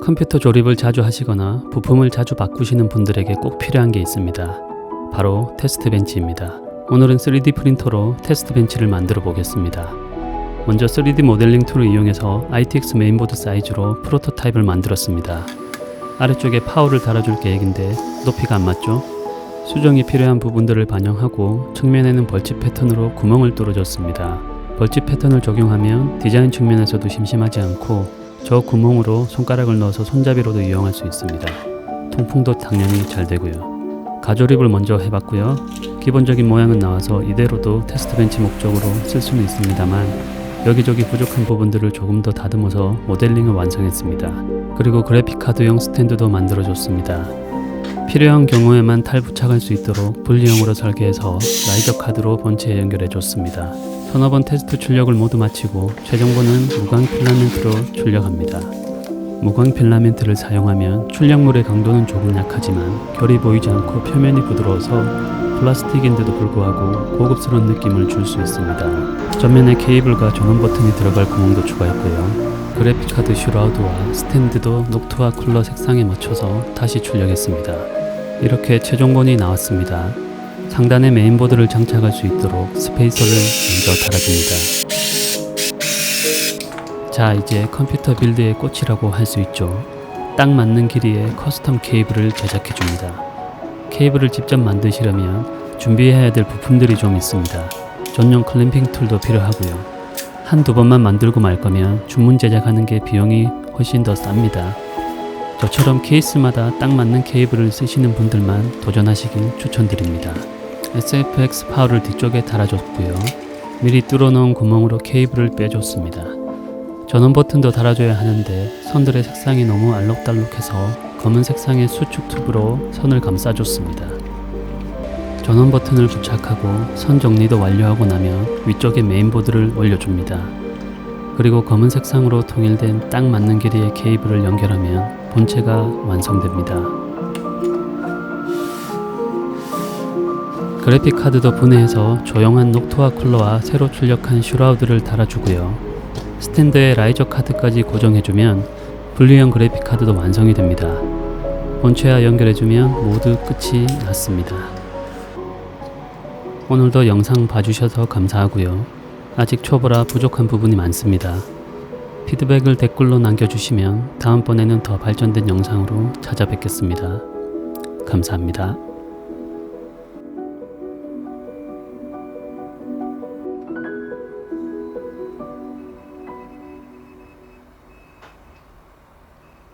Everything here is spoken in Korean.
컴퓨터 조립을 자주 하시거나 부품을 자주 바꾸시는 분들에게 꼭 필요한 게 있습니다. 바로 테스트 벤치입니다. 오늘은 3D 프린터로 테스트 벤치를 만들어 보겠습니다. 먼저 3D 모델링 툴을 이용해서 ITX 메인보드 사이즈로 프로토타입을 만들었습니다. 아래쪽에 파워를 달아줄 계획인데 높이가 안 맞죠? 수정이 필요한 부분들을 반영하고 측면에는 벌집 패턴으로 구멍을 뚫어줬습니다. 벌집 패턴을 적용하면 디자인 측면에서도 심심하지 않고 저 구멍으로 손가락을 넣어서 손잡이로도 이용할 수 있습니다. 통풍도 당연히 잘 되고요. 가조립을 먼저 해봤고요. 기본적인 모양은 나와서 이대로도 테스트 벤치 목적으로 쓸 수는 있습니다만 여기저기 부족한 부분들을 조금 더 다듬어서 모델링을 완성했습니다. 그리고 그래픽카드용 스탠드도 만들어줬습니다. 필요한 경우에만 탈부착할 수 있도록 분리형으로 설계해서 라이저 카드로 본체에 연결해줬습니다. 서너 번 테스트 출력을 모두 마치고 최종본은 무광 필라멘트로 출력합니다. 무광 필라멘트를 사용하면 출력물의 강도는 조금 약하지만 결이 보이지 않고 표면이 부드러워서 플라스틱인데도 불구하고 고급스러운 느낌을 줄 수 있습니다. 전면에 케이블과 전원 버튼이 들어갈 구멍도 추가했고요. 그래픽카드 슈라우드와 스탠드도 녹투와 쿨러 색상에 맞춰서 다시 출력했습니다. 이렇게 최종본이 나왔습니다. 상단에 메인보드를 장착할 수 있도록 스페이서를 먼저 달아줍니다. 자, 이제 컴퓨터 빌드의 꽃이라고 할 수 있죠. 딱 맞는 길이의 커스텀 케이블을 제작해줍니다. 케이블을 직접 만드시려면 준비해야 될 부품들이 좀 있습니다. 전용 클램핑 툴도 필요하고요. 한두 번만 만들고 말 거면 주문 제작하는 게 비용이 훨씬 더 쌉니다. 저처럼 케이스마다 딱 맞는 케이블을 쓰시는 분들만 도전하시길 추천드립니다. SFX 파워를 뒤쪽에 달아줬고요. 미리 뚫어놓은 구멍으로 케이블을 빼줬습니다. 전원 버튼도 달아줘야 하는데 선들의 색상이 너무 알록달록해서 검은 색상의 수축 튜브로 선을 감싸줬습니다. 전원 버튼을 부착하고 선 정리도 완료하고 나면 위쪽에 메인보드를 올려줍니다. 그리고 검은 색상으로 통일된 딱 맞는 길이의 케이블을 연결하면 본체가 완성됩니다. 그래픽 카드도 분해해서 조용한 녹투와 쿨러와 새로 출력한 슈라우드를 달아주고요. 스탠드에 라이저 카드까지 고정해주면 분리형 그래픽 카드도 완성이 됩니다. 본체와 연결해주면 모두 끝이 났습니다. 오늘도 영상 봐주셔서 감사하고요. 아직 초보라 부족한 부분이 많습니다. 피드백을 댓글로 남겨주시면 다음번에는 더 발전된 영상으로 찾아뵙겠습니다. 감사합니다.